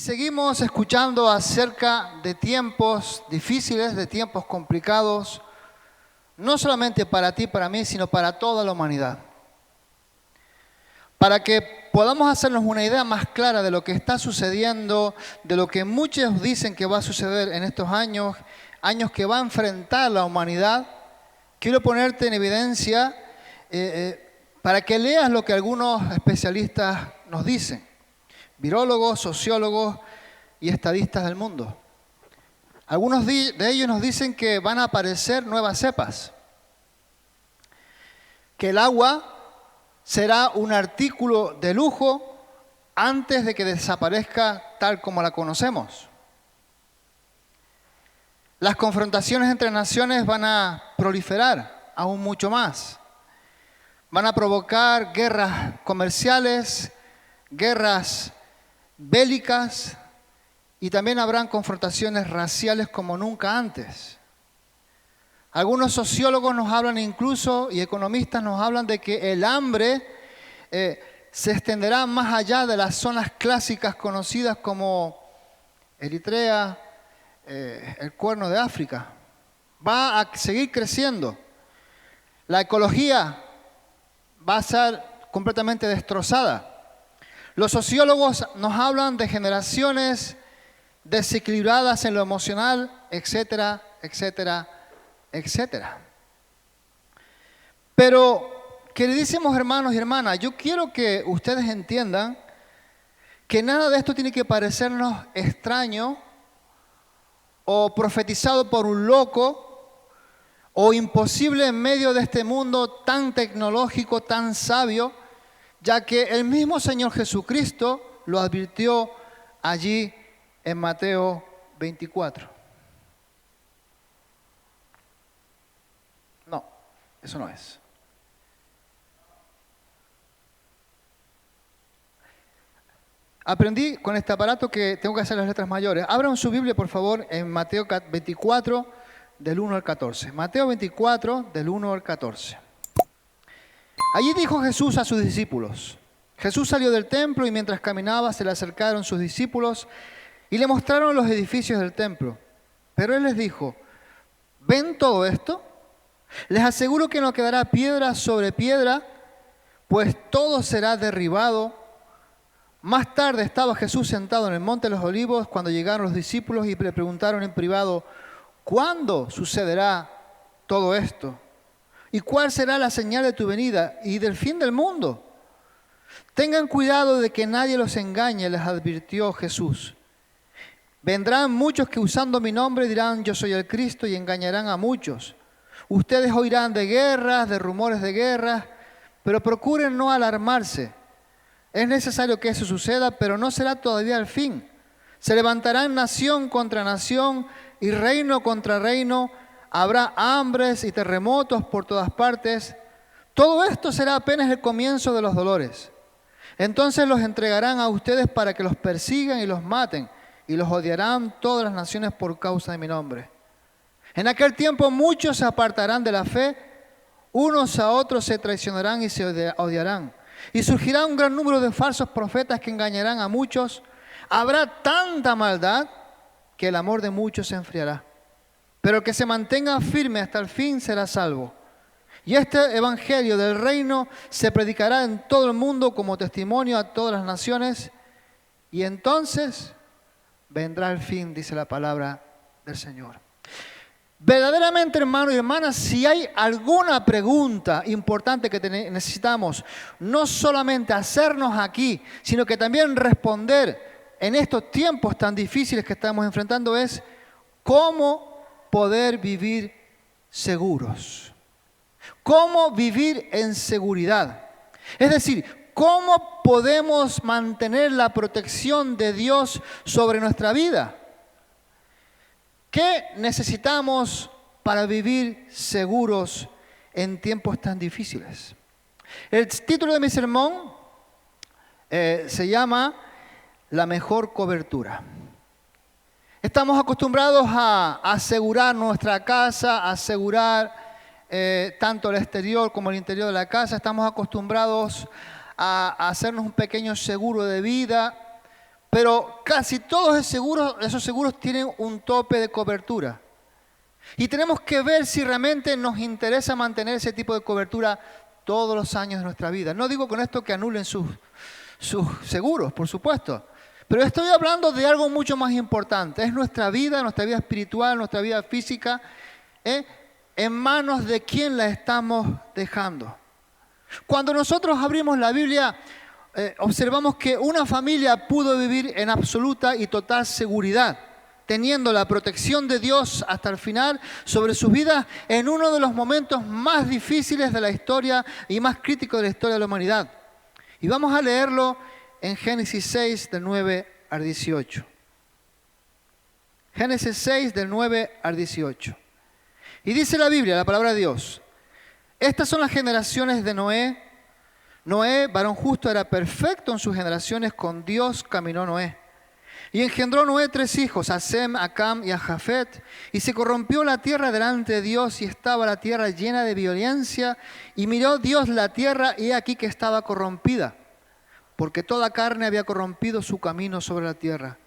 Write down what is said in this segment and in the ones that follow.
seguimos escuchando acerca de tiempos difíciles, de tiempos complicados, no solamente para ti, para mí, sino para toda la humanidad. Para que podamos hacernos una idea más clara de lo que está sucediendo, de lo que muchos dicen que va a suceder en estos años, años que va a enfrentar la humanidad, quiero ponerte en evidencia para que leas lo que algunos especialistas nos dicen, virólogos, sociólogos y estadistas del mundo. Algunos de ellos nos dicen que van a aparecer nuevas cepas, que el agua será un artículo de lujo antes de que desaparezca tal como la conocemos. Las confrontaciones entre naciones van a proliferar aún mucho más. Van a provocar guerras comerciales, guerras bélicas y también habrán confrontaciones raciales como nunca antes. Algunos sociólogos nos hablan incluso y economistas nos hablan de que el hambre se extenderá más allá de las zonas clásicas conocidas como Eritrea, el Cuerno de África. Va a seguir creciendo. La ecología va a ser completamente destrozada. Los sociólogos nos hablan de generaciones desequilibradas en lo emocional, etcétera, etcétera, etcétera. Pero, queridísimos hermanos y hermanas, yo quiero que ustedes entiendan que nada de esto tiene que parecernos extraño o profetizado por un loco o imposible en medio de este mundo tan tecnológico, tan sabio, ya que el mismo Señor Jesucristo lo advirtió allí en Mateo 24. No, eso no es. Aprendí con este aparato que tengo que hacer las letras mayores. Abran su Biblia, por favor, en Mateo 24, del 1 al 14. Mateo 24, del 1 al 14. Allí dijo Jesús a sus discípulos. Jesús salió del templo y mientras caminaba se le acercaron sus discípulos y le mostraron los edificios del templo. Pero él les dijo, ¿ven todo esto? Les aseguro que no quedará piedra sobre piedra, pues todo será derribado. Más tarde estaba Jesús sentado en el monte de los Olivos cuando llegaron los discípulos y le preguntaron en privado, ¿cuándo sucederá todo esto? ¿Y cuál será la señal de tu venida y del fin del mundo? Tengan cuidado de que nadie los engañe, les advirtió Jesús. Vendrán muchos que usando mi nombre dirán yo soy el Cristo y engañarán a muchos. Ustedes oirán de guerras, de rumores de guerras, pero procuren no alarmarse. Es necesario que eso suceda, pero no será todavía el fin. Se levantarán nación contra nación y reino contra reino. Habrá hambres y terremotos por todas partes. Todo esto será apenas el comienzo de los dolores. Entonces los entregarán a ustedes para que los persigan y los maten, y los odiarán todas las naciones por causa de mi nombre. En aquel tiempo muchos se apartarán de la fe, unos a otros se traicionarán y se odiarán. Y surgirá un gran número de falsos profetas que engañarán a muchos. Habrá tanta maldad que el amor de muchos se enfriará. Pero el que se mantenga firme hasta el fin será salvo. Y este evangelio del reino se predicará en todo el mundo como testimonio a todas las naciones. Y entonces vendrá el fin, dice la palabra del Señor. Verdaderamente, hermanos y hermanas, si hay alguna pregunta importante que necesitamos, no solamente hacernos aquí, sino que también responder en estos tiempos tan difíciles que estamos enfrentando, es cómo poder vivir seguros. Cómo vivir en seguridad. Es decir, cómo podemos mantener la protección de Dios sobre nuestra vida. ¿Qué necesitamos para vivir seguros en tiempos tan difíciles? El título de mi sermón se llama La mejor cobertura. Estamos acostumbrados a asegurar nuestra casa, a asegurar tanto el exterior como el interior de la casa. Estamos acostumbrados a hacernos un pequeño seguro de vida pero casi todos esos seguros tienen un tope de cobertura. Y tenemos que ver si realmente nos interesa mantener ese tipo de cobertura todos los años de nuestra vida. No digo con esto que anulen sus seguros, por supuesto. Pero estoy hablando de algo mucho más importante. Es nuestra vida espiritual, nuestra vida física, en manos de quién la estamos dejando. Cuando nosotros abrimos la Biblia, observamos que una familia pudo vivir en absoluta y total seguridad, teniendo la protección de Dios hasta el final sobre sus vidas en uno de los momentos más difíciles de la historia y más críticos de la historia de la humanidad. Y vamos a leerlo en Génesis 6, del 9 al 18. Génesis 6, del 9 al 18. Y dice la Biblia, la palabra de Dios: estas son las generaciones de Noé. Noé, varón justo, era perfecto en sus generaciones, con Dios caminó Noé. Y engendró Noé 3 hijos, a Sem, a Cam y a Jafet. Y se corrompió la tierra delante de Dios, y estaba la tierra llena de violencia. Y miró Dios la tierra, y he aquí que estaba corrompida, porque toda carne había corrompido su camino sobre la tierra.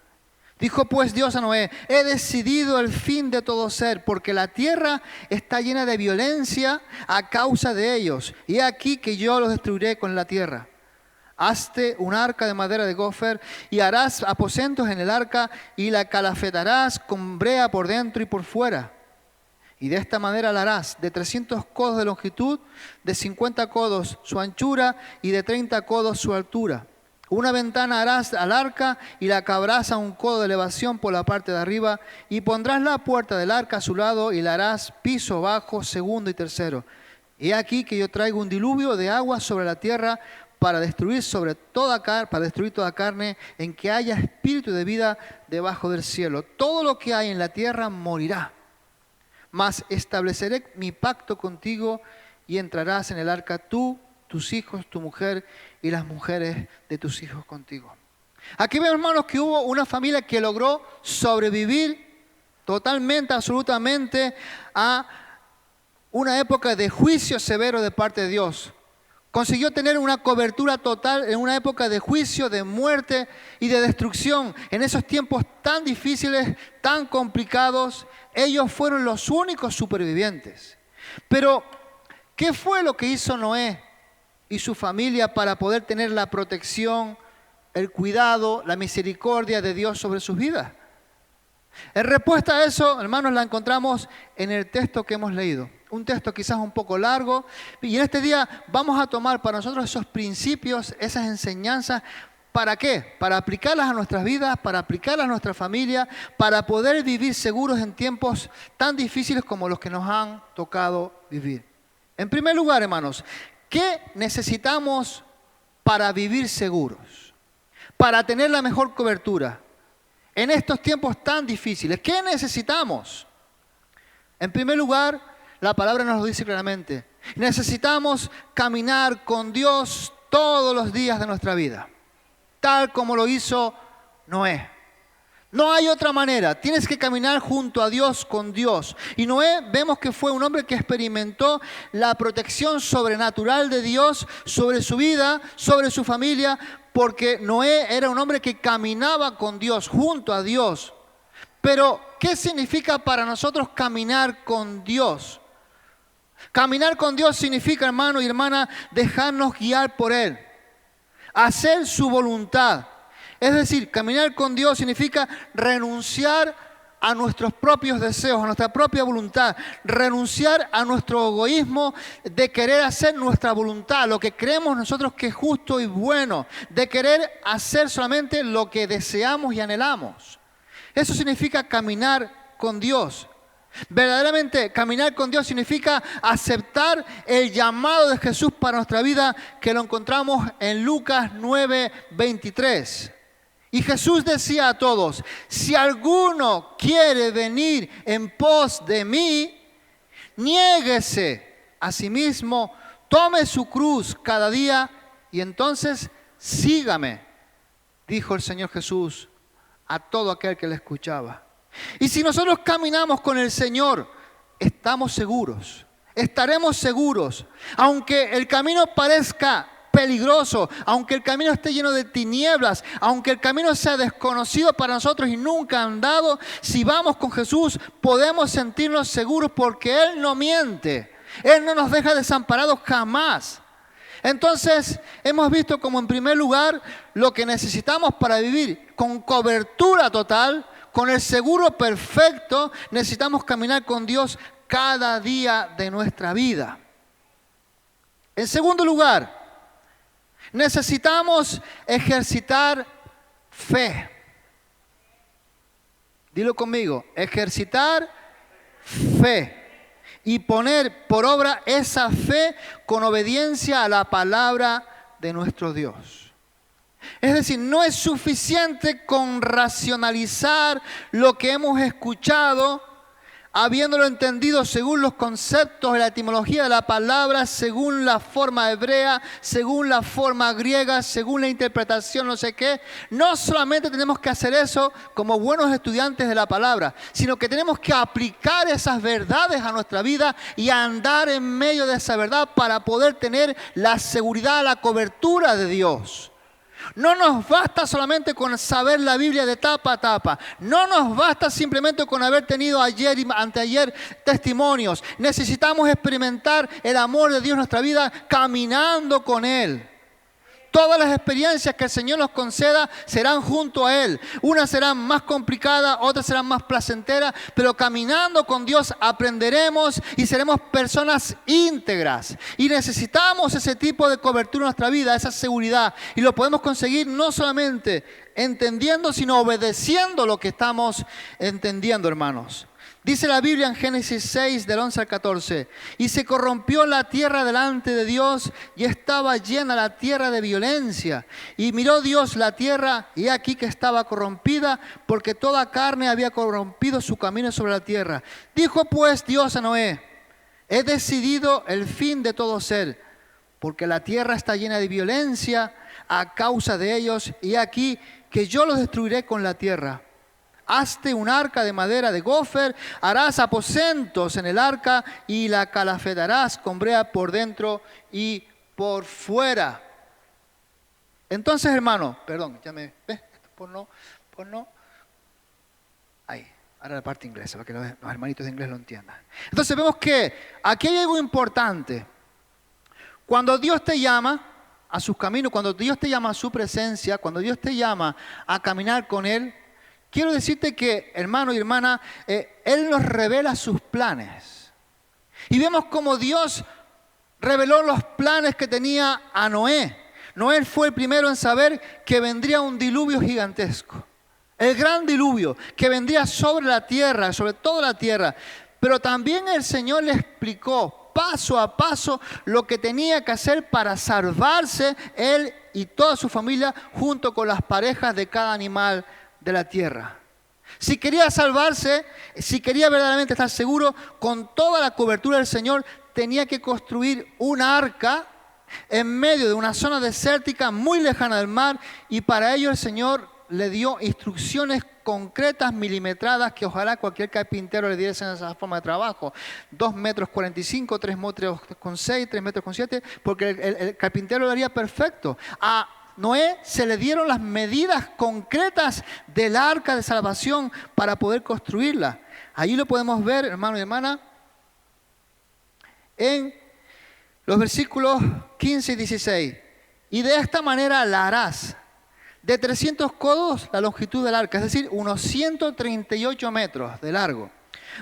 Dijo pues Dios a Noé: he decidido el fin de todo ser, porque la tierra está llena de violencia a causa de ellos. Y he aquí que yo los destruiré con la tierra. Hazte un arca de madera de gofer, y harás aposentos en el arca, y la calafetarás con brea por dentro y por fuera. Y de esta manera la harás: de 300 codos de longitud, de 50 codos su anchura, y de 30 codos su altura. Una ventana harás al arca, y la cabrás a un codo de elevación por la parte de arriba, y pondrás la puerta del arca a su lado, y la harás piso bajo, segundo y tercero. He aquí que yo traigo un diluvio de agua sobre la tierra, para destruir toda carne en que haya espíritu de vida debajo del cielo. Todo lo que hay en la tierra morirá. Mas estableceré mi pacto contigo, y entrarás en el arca tú, tus hijos, tu mujer y las mujeres de tus hijos contigo. Aquí vemos, hermanos, que hubo una familia que logró sobrevivir totalmente, absolutamente, a una época de juicio severo de parte de Dios. Consiguió tener una cobertura total en una época de juicio, de muerte y de destrucción. En esos tiempos tan difíciles, tan complicados, ellos fueron los únicos supervivientes. Pero, ¿qué fue lo que hizo Noé y su familia para poder tener la protección, el cuidado, la misericordia de Dios sobre sus vidas? En respuesta a eso, hermanos, la encontramos en el texto que hemos leído. Un texto quizás un poco largo. Y en este día vamos a tomar para nosotros esos principios, esas enseñanzas. ¿Para qué? Para aplicarlas a nuestras vidas, para aplicarlas a nuestra familia, para poder vivir seguros en tiempos tan difíciles como los que nos han tocado vivir. En primer lugar, hermanos, ¿qué necesitamos para vivir seguros? Para tener la mejor cobertura en estos tiempos tan difíciles. ¿Qué necesitamos? En primer lugar, la palabra nos lo dice claramente. Necesitamos caminar con Dios todos los días de nuestra vida, tal como lo hizo Noé. No hay otra manera. Tienes que caminar junto a Dios, con Dios. Y Noé, vemos que fue un hombre que experimentó la protección sobrenatural de Dios sobre su vida, sobre su familia, porque Noé era un hombre que caminaba con Dios, junto a Dios. Pero, ¿qué significa para nosotros caminar con Dios? Caminar con Dios significa, hermano y hermana, dejarnos guiar por Él, hacer su voluntad. Es decir, caminar con Dios significa renunciar a nuestros propios deseos, a nuestra propia voluntad, renunciar a nuestro egoísmo de querer hacer nuestra voluntad, lo que creemos nosotros que es justo y bueno, de querer hacer solamente lo que deseamos y anhelamos. Eso significa caminar con Dios. Verdaderamente caminar con Dios significa aceptar el llamado de Jesús para nuestra vida, que lo encontramos en Lucas 9:23. Y Jesús decía a todos: si alguno quiere venir en pos de mí, niéguese a sí mismo, tome su cruz cada día y entonces sígame, dijo el Señor Jesús a todo aquel que le escuchaba. Y si nosotros caminamos con el Señor, estamos seguros, estaremos seguros. Aunque el camino parezca peligroso, aunque el camino esté lleno de tinieblas, aunque el camino sea desconocido para nosotros y nunca andado, si vamos con Jesús podemos sentirnos seguros porque Él no miente. Él no nos deja desamparados jamás. Entonces, hemos visto como en primer lugar lo que necesitamos para vivir con cobertura total, con el seguro perfecto, necesitamos caminar con Dios cada día de nuestra vida. En segundo lugar, necesitamos ejercitar fe. Dilo conmigo, ejercitar fe. Y poner por obra esa fe con obediencia a la palabra de nuestro Dios. Es decir, no es suficiente con racionalizar lo que hemos escuchado, habiéndolo entendido según los conceptos de la etimología de la palabra, según la forma hebrea, según la forma griega, según la interpretación no sé qué. No solamente tenemos que hacer eso como buenos estudiantes de la palabra, sino que tenemos que aplicar esas verdades a nuestra vida y andar en medio de esa verdad para poder tener la seguridad, la cobertura de Dios. No nos basta solamente con saber la Biblia de tapa a tapa. No nos basta simplemente con haber tenido ayer y anteayer testimonios. Necesitamos experimentar el amor de Dios en nuestra vida caminando con Él. Todas las experiencias que el Señor nos conceda serán junto a Él. Unas serán más complicadas, otras serán más placenteras, pero caminando con Dios aprenderemos y seremos personas íntegras. Y necesitamos ese tipo de cobertura en nuestra vida, esa seguridad. Y lo podemos conseguir no solamente entendiendo, sino obedeciendo lo que estamos entendiendo, hermanos. Dice la Biblia en Génesis 6, del 11 al 14, y se corrompió la tierra delante de Dios y estaba llena la tierra de violencia. Y miró Dios la tierra y aquí que estaba corrompida, porque toda carne había corrompido su camino sobre la tierra. Dijo pues Dios a Noé, he decidido el fin de todo ser, porque la tierra está llena de violencia a causa de ellos, y aquí que yo los destruiré con la tierra. Hazte un arca de madera de gofer, harás aposentos en el arca y la calafetarás con brea por dentro y por fuera. Entonces, hermano, perdón, ya me ves, por no. Ahí, ahora la parte inglesa, para que los hermanitos de inglés lo entiendan. Entonces vemos que aquí hay algo importante. Cuando Dios te llama a sus caminos, cuando Dios te llama a su presencia, cuando Dios te llama a caminar con Él, quiero decirte que, hermano y hermana, Él nos revela sus planes. Y vemos cómo Dios reveló los planes que tenía a Noé. Noé fue el primero en saber que vendría un diluvio gigantesco. El gran diluvio que vendría sobre la tierra, sobre toda la tierra. Pero también el Señor le explicó paso a paso lo que tenía que hacer para salvarse él y toda su familia junto con las parejas de cada animal de la tierra. Si quería salvarse, si quería verdaderamente estar seguro, con toda la cobertura del Señor, tenía que construir una arca en medio de una zona desértica muy lejana del mar, y para ello el Señor le dio instrucciones concretas, milimetradas, que ojalá cualquier carpintero le diese esa forma de trabajo. 2,45 metros, 3 metros con 6, 3 metros con 7, porque el carpintero lo haría perfecto. A Noé se le dieron las medidas concretas del arca de salvación para poder construirla. Allí lo podemos ver, hermano y hermana, en los versículos 15 y 16. Y de esta manera la harás. De 300 codos la longitud del arca, es decir, unos 138 metros de largo.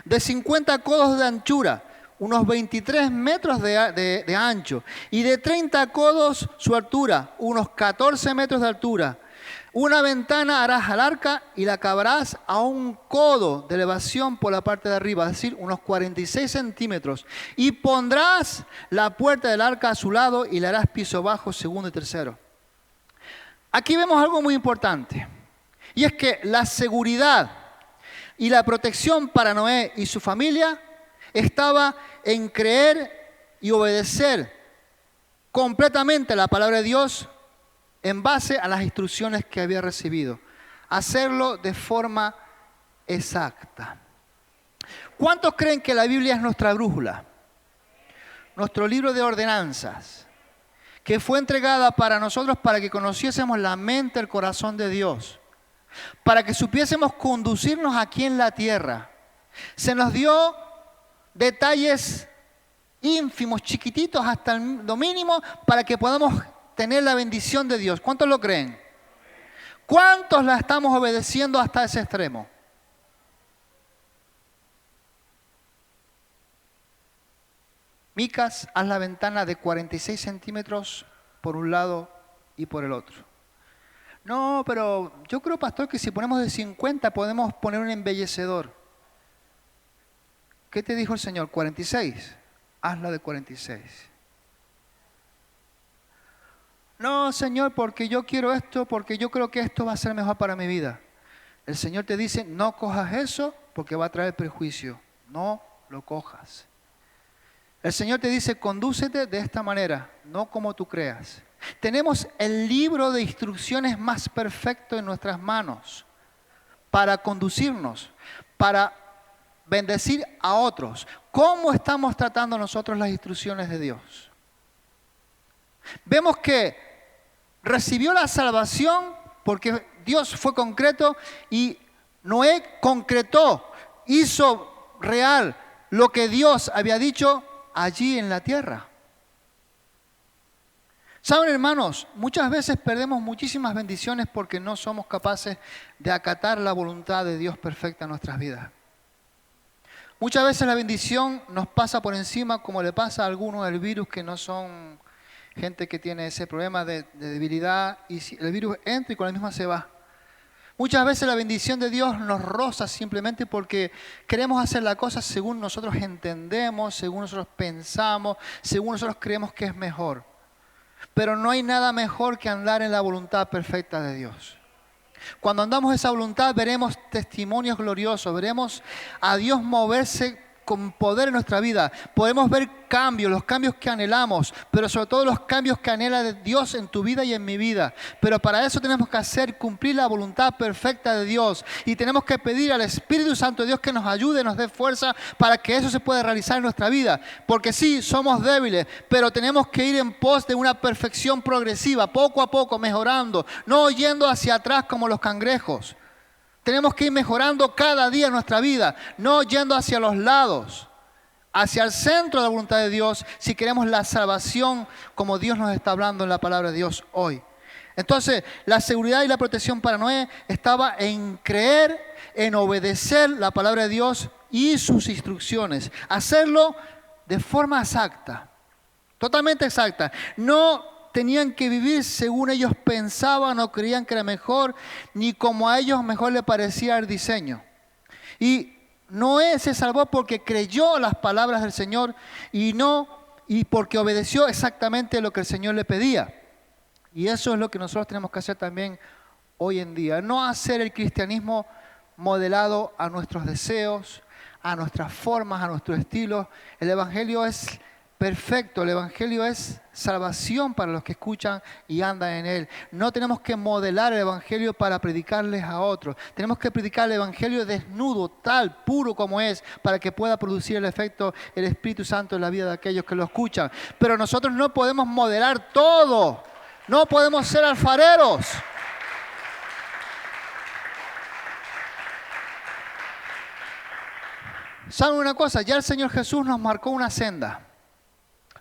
De 50 codos de anchura, unos 23 metros de ancho, y de 30 codos su altura, unos 14 metros de altura. Una ventana harás al arca y la acabarás a 1 codo de elevación por la parte de arriba, es decir, unos 46 centímetros. Y pondrás la puerta del arca a su lado y le harás piso bajo, segundo y tercero. Aquí vemos algo muy importante, y es que la seguridad y la protección para Noé y su familia estaba en creer y obedecer completamente la palabra de Dios en base a las instrucciones que había recibido. Hacerlo de forma exacta. ¿Cuántos creen que la Biblia es nuestra brújula? Nuestro libro de ordenanzas. que fue entregada para nosotros para que conociésemos la mente, el corazón de Dios, para que supiésemos conducirnos aquí en la tierra. Se nos dio detalles ínfimos, chiquititos, hasta lo mínimo, para que podamos tener la bendición de Dios. ¿Cuántos lo creen? ¿Cuántos la estamos obedeciendo hasta ese extremo? Micas, haz la ventana de 46 centímetros por un lado y por el otro. No, pero yo creo, pastor, que si ponemos de 50 podemos poner un embellecedor. ¿Qué te dijo el Señor? 46. Hazla de 46. No, Señor, porque yo quiero esto, porque yo creo que esto va a ser mejor para mi vida. El Señor te dice, no cojas eso porque va a traer perjuicio. No lo cojas. El Señor te dice, condúcete de esta manera, no como tú creas. Tenemos el libro de instrucciones más perfecto en nuestras manos para conducirnos, para bendecir a otros. ¿Cómo estamos tratando nosotros las instrucciones de Dios? Vemos que recibió la salvación porque Dios fue concreto y Noé concretó, hizo real lo que Dios había dicho allí en la tierra. Saben, hermanos, muchas veces perdemos muchísimas bendiciones porque no somos capaces de acatar la voluntad de Dios perfecta en nuestras vidas. Muchas veces la bendición nos pasa por encima, como le pasa a algunos del virus que no son gente que tiene ese problema de debilidad, y si el virus entra y con la misma se va. Muchas veces la bendición de Dios nos roza simplemente porque queremos hacer la cosa según nosotros entendemos, según nosotros pensamos, según nosotros creemos que es mejor. Pero no hay nada mejor que andar en la voluntad perfecta de Dios. Cuando andamos en esa voluntad veremos testimonios gloriosos, veremos a Dios moverse con poder en nuestra vida. Podemos ver cambios, los cambios que anhelamos, pero sobre todo los cambios que anhela Dios en tu vida y en mi vida. Pero para eso tenemos que hacer cumplir la voluntad perfecta de Dios y tenemos que pedir al Espíritu Santo de Dios que nos ayude, nos dé fuerza para que eso se pueda realizar en nuestra vida. Porque sí, somos débiles, pero tenemos que ir en pos de una perfección progresiva, poco a poco, mejorando, no yendo hacia atrás como los cangrejos. Tenemos que ir mejorando cada día nuestra vida, no yendo hacia los lados, hacia el centro de la voluntad de Dios, si queremos la salvación como Dios nos está hablando en la palabra de Dios hoy. Entonces, la seguridad y la protección para Noé estaba en creer, en obedecer la palabra de Dios y sus instrucciones. Hacerlo de forma exacta, totalmente exacta. No tenían que vivir según ellos pensaban o creían que era mejor, ni como a ellos mejor le parecía el diseño. Y Noé se salvó porque creyó las palabras del Señor y porque obedeció exactamente lo que el Señor le pedía. Y eso es lo que nosotros tenemos que hacer también hoy en día. No hacer el cristianismo modelado a nuestros deseos, a nuestras formas, a nuestro estilo. El Evangelio es perfecto, el Evangelio es salvación para los que escuchan y andan en él. No tenemos que modelar el Evangelio para predicarles a otros. Tenemos que predicar el Evangelio desnudo, tal, puro como es, para que pueda producir el efecto el Espíritu Santo en la vida de aquellos que lo escuchan. Pero nosotros no podemos modelar todo. No podemos ser alfareros. ¿Saben una cosa? Ya el Señor Jesús nos marcó una senda.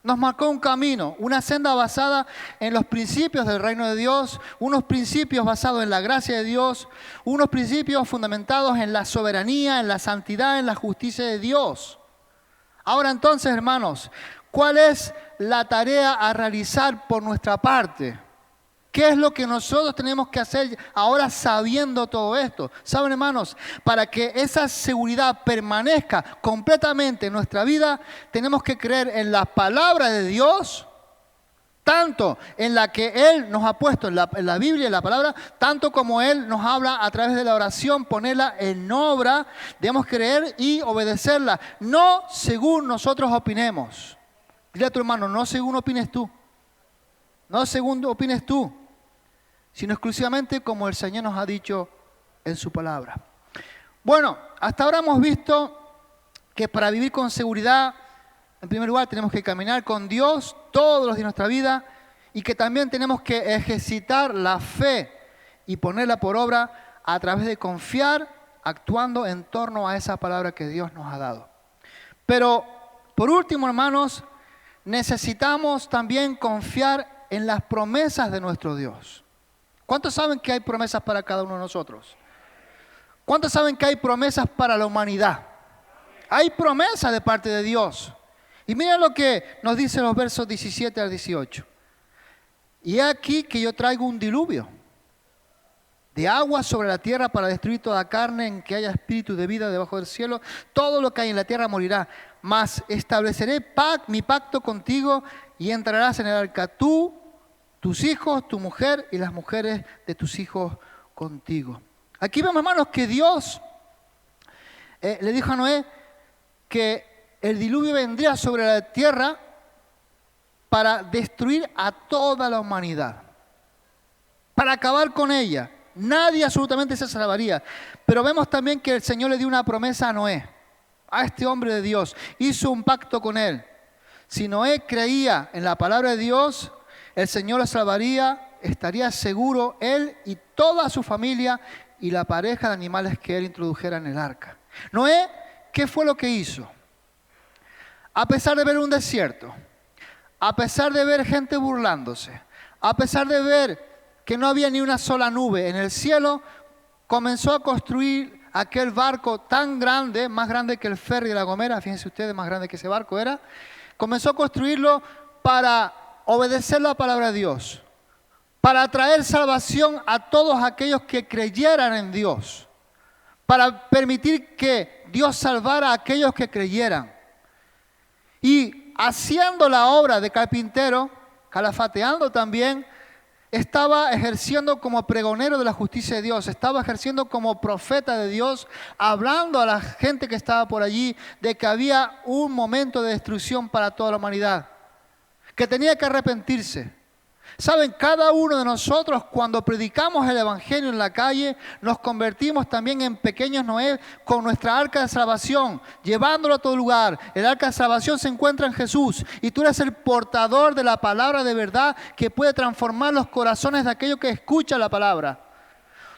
Nos marcó un camino, una senda basada en los principios del reino de Dios, unos principios basados en la gracia de Dios, unos principios fundamentados en la soberanía, en la santidad, en la justicia de Dios. Ahora entonces, hermanos, ¿cuál es la tarea a realizar por nuestra parte? ¿Qué es lo que nosotros tenemos que hacer ahora sabiendo todo esto? ¿Saben, hermanos? Para que esa seguridad permanezca completamente en nuestra vida, tenemos que creer en la palabra de Dios, tanto en la que Él nos ha puesto en la Biblia, en la palabra, tanto como Él nos habla a través de la oración, ponerla en obra, debemos creer y obedecerla, no según nosotros opinemos. Dile a tu hermano, no según opines tú, no según opines tú, sino exclusivamente como el Señor nos ha dicho en su palabra. Bueno, hasta ahora hemos visto que para vivir con seguridad, en primer lugar tenemos que caminar con Dios todos los días de nuestra vida y que también tenemos que ejercitar la fe y ponerla por obra a través de confiar, actuando en torno a esa palabra que Dios nos ha dado. Pero, por último, hermanos, necesitamos también confiar en las promesas de nuestro Dios. ¿Cuántos saben que hay promesas para cada uno de nosotros? ¿Cuántos saben que hay promesas para la humanidad? Hay promesas de parte de Dios. Y mira lo que nos dicen los versos 17 al 18. Y he aquí que yo traigo un diluvio de agua sobre la tierra para destruir toda carne en que haya espíritu de vida debajo del cielo. Todo lo que hay en la tierra morirá. Mas estableceré mi pacto contigo y entrarás en el arca tú, tus hijos, tu mujer y las mujeres de tus hijos contigo. Aquí vemos, hermanos, que Dios le dijo a Noé que el diluvio vendría sobre la tierra para destruir a toda la humanidad, para acabar con ella. Nadie absolutamente se salvaría. Pero vemos también que el Señor le dio una promesa a Noé, a este hombre de Dios. Hizo un pacto con él. Si Noé creía en la palabra de Dios, el Señor lo salvaría, estaría seguro él y toda su familia y la pareja de animales que él introdujera en el arca. Noé, ¿qué fue lo que hizo? A pesar de ver un desierto, a pesar de ver gente burlándose, a pesar de ver que no había ni una sola nube en el cielo, comenzó a construir aquel barco tan grande, más grande que el ferry de La Gomera, fíjense ustedes, más grande que ese barco era. Comenzó a construirlo para obedecer la palabra de Dios, para traer salvación a todos aquellos que creyeran en Dios, para permitir que Dios salvara a aquellos que creyeran. Y haciendo la obra de carpintero, calafateando también, estaba ejerciendo como pregonero de la justicia de Dios, estaba ejerciendo como profeta de Dios, hablando a la gente que estaba por allí de que había un momento de destrucción para toda la humanidad, que tenía que arrepentirse. Saben, cada uno de nosotros cuando predicamos el evangelio en la calle, nos convertimos también en pequeños Noé con nuestra arca de salvación, llevándolo a todo lugar. El arca de salvación se encuentra en Jesús y tú eres el portador de la palabra de verdad que puede transformar los corazones de aquellos que escuchan la palabra.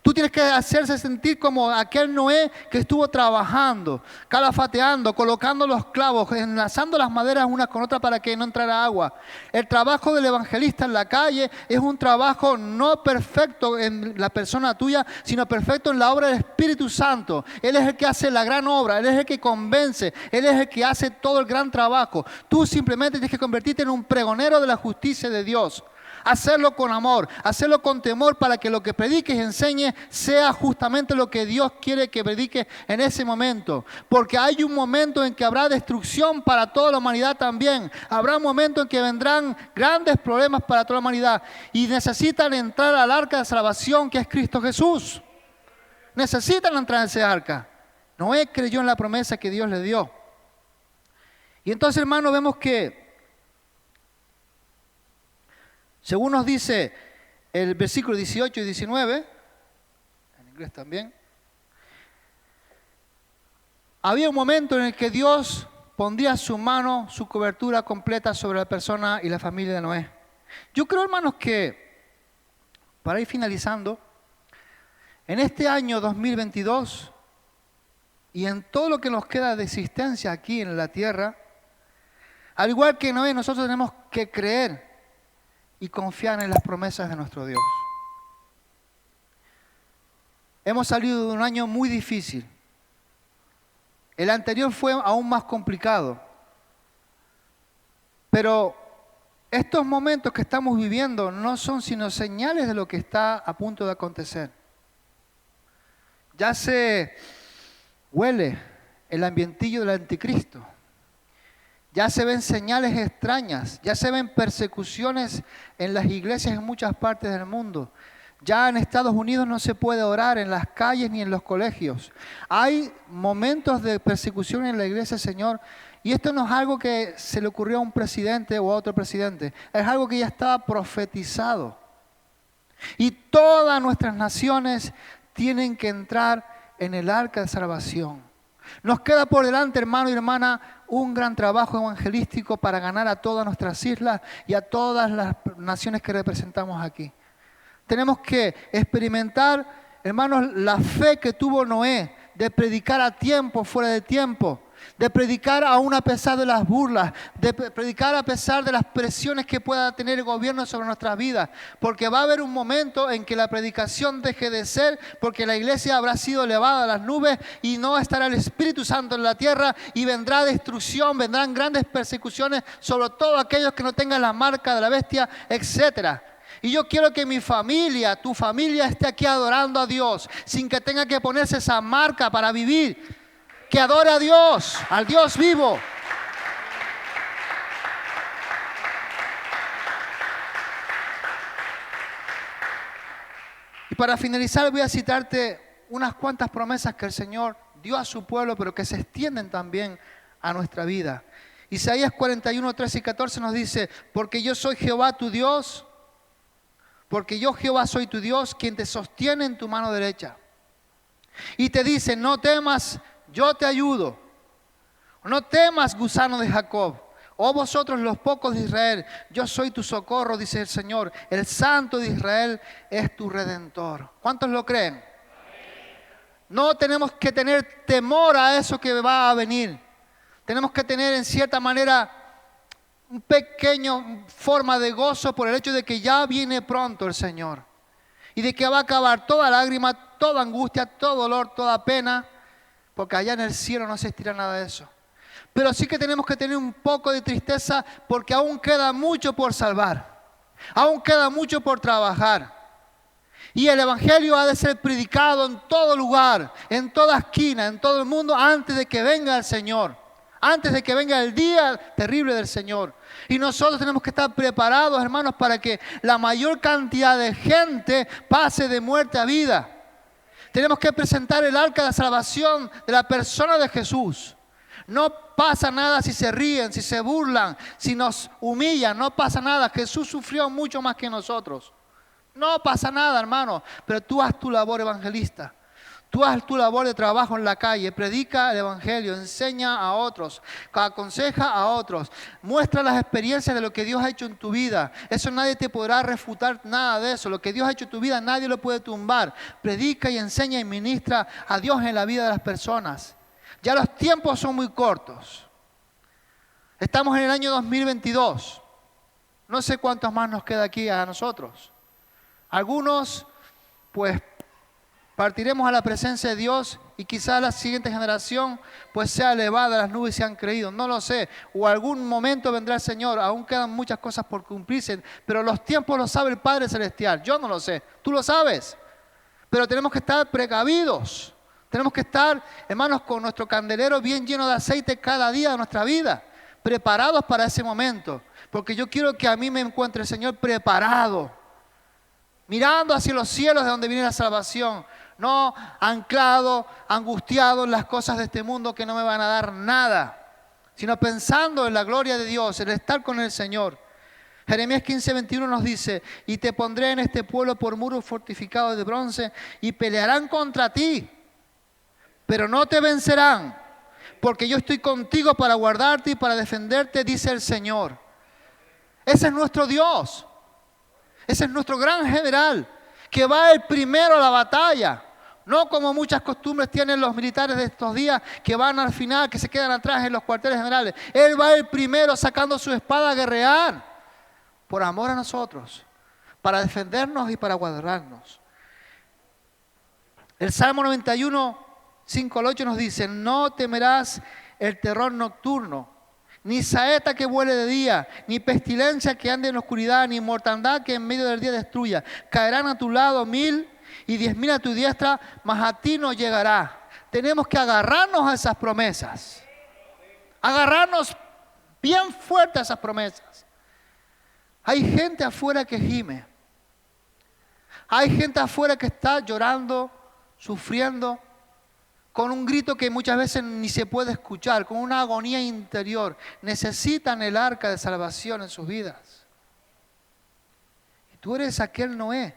Tú tienes que hacerse sentir como aquel Noé que estuvo trabajando, calafateando, colocando los clavos, enlazando las maderas unas con otras para que no entrara agua. El trabajo del evangelista en la calle es un trabajo no perfecto en la persona tuya, sino perfecto en la obra del Espíritu Santo. Él es el que hace la gran obra, Él es el que convence, Él es el que hace todo el gran trabajo. Tú simplemente tienes que convertirte en un pregonero de la justicia de Dios. Hacerlo con amor, hacerlo con temor para que lo que prediques y enseñes sea justamente lo que Dios quiere que prediques en ese momento. Porque hay un momento en que habrá destrucción para toda la humanidad también. Habrá un momento en que vendrán grandes problemas para toda la humanidad y necesitan entrar al arca de salvación que es Cristo Jesús. Necesitan entrar en ese arca. Noé creyó en la promesa que Dios le dio. Y entonces, hermanos, vemos que según nos dice el versículo 18 y 19, en inglés también, había un momento en el que Dios pondría su mano, su cobertura completa sobre la persona y la familia de Noé. Yo creo, hermanos, que para ir finalizando, en este año 2022 y en todo lo que nos queda de existencia aquí en la tierra, al igual que Noé, nosotros tenemos que creer y confiar en las promesas de nuestro Dios. Hemos salido de un año muy difícil. El anterior fue aún más complicado. Pero estos momentos que estamos viviendo no son sino señales de lo que está a punto de acontecer. Ya se huele el ambientillo del anticristo. Ya se ven señales extrañas, ya se ven persecuciones en las iglesias en muchas partes del mundo. Ya en Estados Unidos no se puede orar en las calles ni en los colegios. Hay momentos de persecución en la iglesia, Señor, y esto no es algo que se le ocurrió a un presidente o a otro presidente, es algo que ya estaba profetizado. Y todas nuestras naciones tienen que entrar en el arca de salvación. Nos queda por delante, hermano y hermana, un gran trabajo evangelístico para ganar a todas nuestras islas y a todas las naciones que representamos aquí. Tenemos que experimentar, hermanos, la fe que tuvo Noé de predicar a tiempo, fuera de tiempo, de predicar aún a pesar de las burlas, de predicar a pesar de las presiones que pueda tener el gobierno sobre nuestras vidas, porque va a haber un momento en que la predicación deje de ser, porque la iglesia habrá sido elevada a las nubes y no estará el Espíritu Santo en la tierra y vendrá destrucción, vendrán grandes persecuciones sobre todos aquellos que no tengan la marca de la bestia, etcétera. Y yo quiero que mi familia, tu familia, esté aquí adorando a Dios, sin que tenga que ponerse esa marca para vivir. Que adore a Dios, al Dios vivo. Y para finalizar voy a citarte unas cuantas promesas que el Señor dio a su pueblo, pero que se extienden también a nuestra vida. Isaías 41, 13 y 14 nos dice, porque yo soy Jehová tu Dios, porque yo Jehová soy tu Dios, quien te sostiene en tu mano derecha. Y te dice, no temas, yo te ayudo. No temas, gusano de Jacob. Oh vosotros los pocos de Israel, yo soy tu socorro, dice el Señor. El Santo de Israel es tu Redentor. ¿Cuántos lo creen? No tenemos que tener temor a eso que va a venir. Tenemos que tener en cierta manera un pequeño forma de gozo por el hecho de que ya viene pronto el Señor. Y de que va a acabar toda lágrima, toda angustia, todo dolor, toda pena. Porque allá en el cielo no se estira nada de eso. Pero sí que tenemos que tener un poco de tristeza porque aún queda mucho por salvar. Aún queda mucho por trabajar. Y el Evangelio ha de ser predicado en todo lugar, en toda esquina, en todo el mundo, antes de que venga el Señor. Antes de que venga el día terrible del Señor. Y nosotros tenemos que estar preparados, hermanos, para que la mayor cantidad de gente pase de muerte a vida. Tenemos que presentar el arca de la salvación de la persona de Jesús. No pasa nada si se ríen, si se burlan, si nos humillan, no pasa nada. Jesús sufrió mucho más que nosotros. No pasa nada, hermano, pero tú haz tu labor evangelista. Tú haz tu labor de trabajo en la calle, predica el Evangelio, enseña a otros, aconseja a otros, muestra las experiencias de lo que Dios ha hecho en tu vida. Eso nadie te podrá refutar nada de eso. Lo que Dios ha hecho en tu vida nadie lo puede tumbar. Predica y enseña y ministra a Dios en la vida de las personas. Ya los tiempos son muy cortos. Estamos en el año 2022. No sé cuántos más nos queda aquí a nosotros. Algunos, pues, partiremos a la presencia de Dios y quizás la siguiente generación pues sea elevada a las nubes y se han creído. No lo sé. O algún momento vendrá el Señor. Aún quedan muchas cosas por cumplirse. Pero los tiempos los sabe el Padre Celestial. Yo no lo sé. Tú lo sabes. Pero tenemos que estar precavidos. Tenemos que estar, hermanos, con nuestro candelero bien lleno de aceite cada día de nuestra vida. Preparados para ese momento. Porque yo quiero que a mí me encuentre el Señor preparado. Mirando hacia los cielos de donde viene la salvación. No anclado, angustiado en las cosas de este mundo que no me van a dar nada, sino pensando en la gloria de Dios, en estar con el Señor. Jeremías 15:21 nos dice, y te pondré en este pueblo por muros fortificados de bronce, y pelearán contra ti, pero no te vencerán, porque yo estoy contigo para guardarte y para defenderte, dice el Señor. Ese es nuestro Dios, ese es nuestro gran general, que va el primero a la batalla. No como muchas costumbres tienen los militares de estos días que van al final, que se quedan atrás en los cuarteles generales. Él va el primero sacando su espada a guerrear por amor a nosotros, para defendernos y para guardarnos. El Salmo 91, 5 al 8 nos dice, no temerás el terror nocturno, ni saeta que vuele de día, ni pestilencia que ande en oscuridad, ni mortandad que en medio del día destruya. Caerán a tu lado 1000 y 10.000 a tu diestra, mas a ti no llegará. Tenemos que agarrarnos a esas promesas. Agarrarnos bien fuerte a esas promesas. Hay gente afuera que gime. Hay gente afuera que está llorando, sufriendo, con un grito que muchas veces ni se puede escuchar, con una agonía interior. Necesitan el arca de salvación en sus vidas. Y tú eres aquel Noé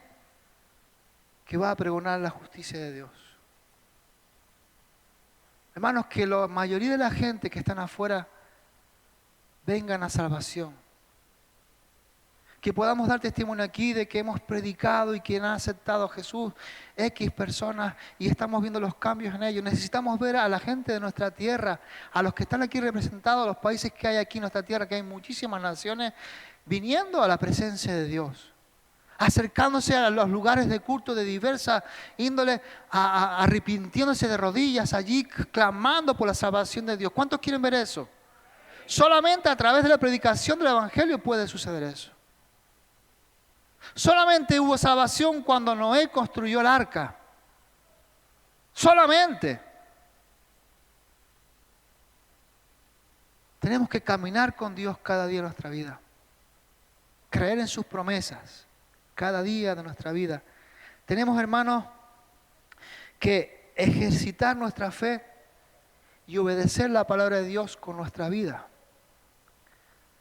que va a pregonar la justicia de Dios. Hermanos, que la mayoría de la gente que están afuera vengan a salvación. Que podamos dar testimonio aquí de que hemos predicado y que han aceptado a Jesús X personas y estamos viendo los cambios en ellos. Necesitamos ver a la gente de nuestra tierra, a los que están aquí representados, a los países que hay aquí en nuestra tierra, que hay muchísimas naciones, viniendo a la presencia de Dios, acercándose a los lugares de culto de diversa índole, arrepintiéndose de rodillas allí, clamando por la salvación de Dios. ¿Cuántos quieren ver eso? Solamente a través de la predicación del Evangelio puede suceder eso. Solamente hubo salvación cuando Noé construyó el arca. Solamente. Tenemos que caminar con Dios cada día de nuestra vida. Creer en sus promesas cada día de nuestra vida. Tenemos, hermanos, que ejercitar nuestra fe y obedecer la palabra de Dios con nuestra vida.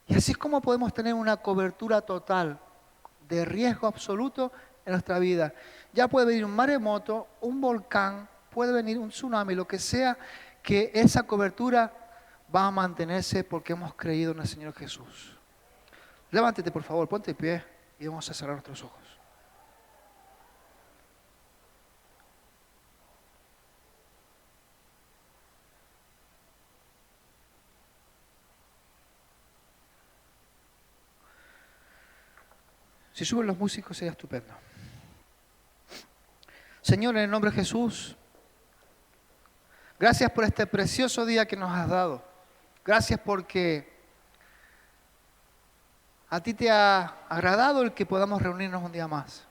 Y así es como podemos tener una cobertura total de riesgo absoluto en nuestra vida. Ya puede venir un maremoto, un volcán, puede venir un tsunami, lo que sea, que esa cobertura va a mantenerse porque hemos creído en el Señor Jesús. Levántate, por favor, ponte de pie y vamos a cerrar nuestros ojos. Si suben los músicos sería estupendo. Señor, en el nombre de Jesús, gracias por este precioso día que nos has dado. Gracias porque a ti te ha agradado el que podamos reunirnos un día más.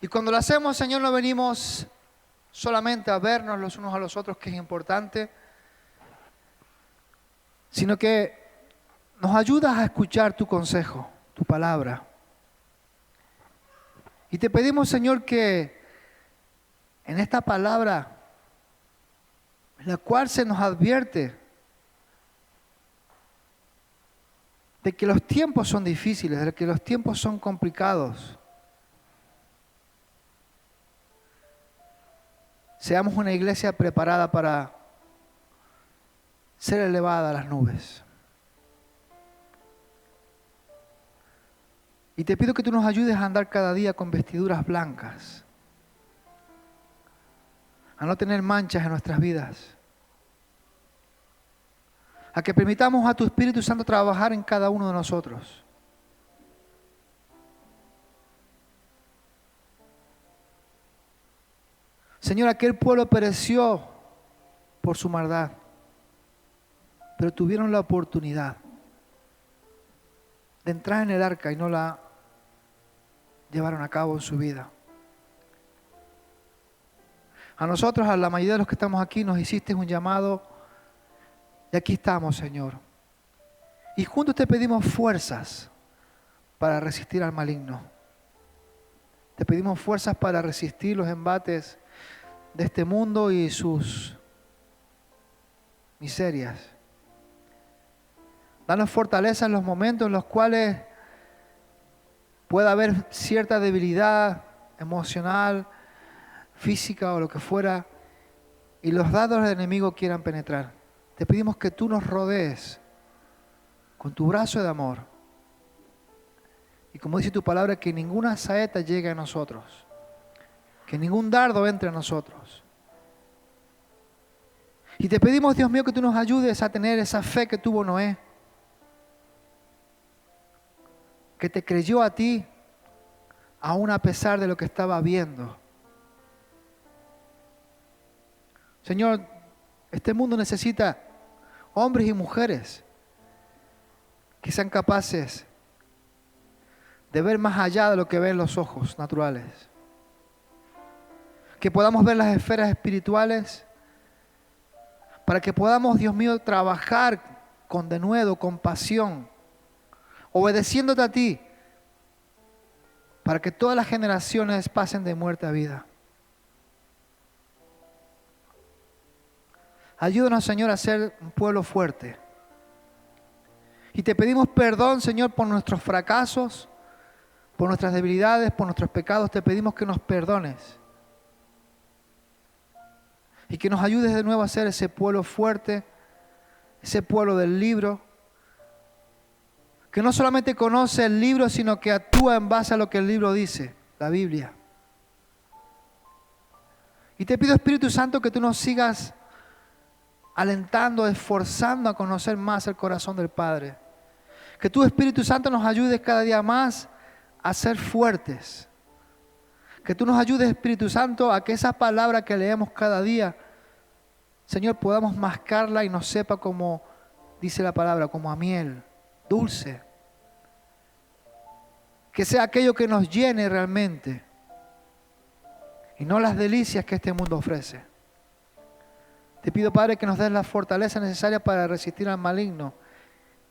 Y cuando lo hacemos, Señor, no venimos solamente a vernos los unos a los otros, que es importante, sino que nos ayudas a escuchar tu consejo, tu palabra. Y te pedimos, Señor, que en esta palabra, en la cual se nos advierte de que los tiempos son difíciles, de que los tiempos son complicados, seamos una iglesia preparada para ser elevada a las nubes. Y te pido que tú nos ayudes a andar cada día con vestiduras blancas, a no tener manchas en nuestras vidas, a que permitamos a tu Espíritu Santo trabajar en cada uno de nosotros. Señor, aquel pueblo pereció por su maldad, pero tuvieron la oportunidad de entrar en el arca y no la llevaron a cabo en su vida. A nosotros, a la mayoría de los que estamos aquí, nos hiciste un llamado y aquí estamos, Señor. Y juntos te pedimos fuerzas para resistir al maligno. Te pedimos fuerzas para resistir los embates de este mundo y sus miserias. Danos fortaleza en los momentos en los cuales pueda haber cierta debilidad emocional, física o lo que fuera, y los dardos del enemigo quieran penetrar. Te pedimos que tú nos rodees con tu brazo de amor. Y como dice tu palabra, que ninguna saeta llegue a nosotros, que ningún dardo entre a nosotros. Y te pedimos, Dios mío, que tú nos ayudes a tener esa fe que tuvo Noé, que te creyó a ti, aún a pesar de lo que estaba viendo. Señor, este mundo necesita hombres y mujeres que sean capaces de ver más allá de lo que ven los ojos naturales. Que podamos ver las esferas espirituales para que podamos, Dios mío, trabajar con denuedo, con pasión, obedeciéndote a ti, para que todas las generaciones pasen de muerte a vida. Ayúdanos, Señor, a ser un pueblo fuerte. Y te pedimos perdón, Señor, por nuestros fracasos, por nuestras debilidades, por nuestros pecados. Te pedimos que nos perdones. Y que nos ayudes de nuevo a ser ese pueblo fuerte, ese pueblo del libro, que no solamente conoce el libro, sino que actúa en base a lo que el libro dice, la Biblia. Y te pido, Espíritu Santo, que tú nos sigas alentando, esforzando a conocer más el corazón del Padre. Que tú, Espíritu Santo, nos ayudes cada día más a ser fuertes. Que tú nos ayudes, Espíritu Santo, a que esa palabra que leemos cada día, Señor, podamos mascarla y nos sepa como dice la palabra, como a miel, dulce. Que sea aquello que nos llene realmente y no las delicias que este mundo ofrece. Te pido, Padre, que nos des la fortaleza necesaria para resistir al maligno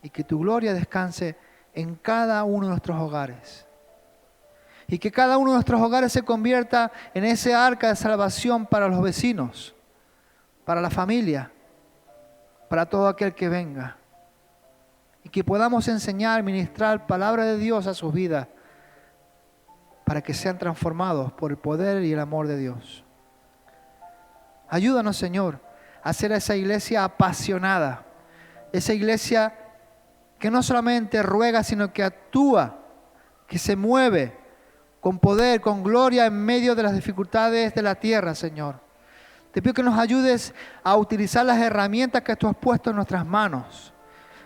y que tu gloria descanse en cada uno de nuestros hogares. Y que cada uno de nuestros hogares se convierta en ese arca de salvación para los vecinos, para la familia, para todo aquel que venga. Y que podamos enseñar, ministrar palabra de Dios a sus vidas para que sean transformados por el poder y el amor de Dios. Ayúdanos, Señor, a ser esa iglesia apasionada, esa iglesia que no solamente ruega, sino que actúa, que se mueve con poder, con gloria en medio de las dificultades de la tierra, Señor. Te pido que nos ayudes a utilizar las herramientas que tú has puesto en nuestras manos.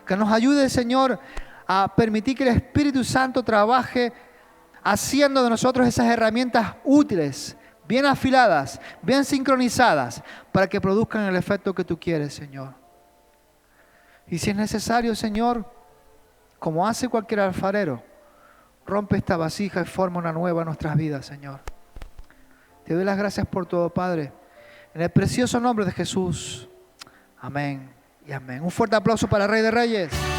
Que nos ayudes, Señor, a permitir que el Espíritu Santo trabaje haciendo de nosotros esas herramientas útiles, bien afiladas, bien sincronizadas, para que produzcan el efecto que tú quieres, Señor. Y si es necesario, Señor, como hace cualquier alfarero, rompe esta vasija y forma una nueva en nuestras vidas, Señor. Te doy las gracias por todo, Padre. En el precioso nombre de Jesús. Amén y amén. Un fuerte aplauso para el Rey de Reyes.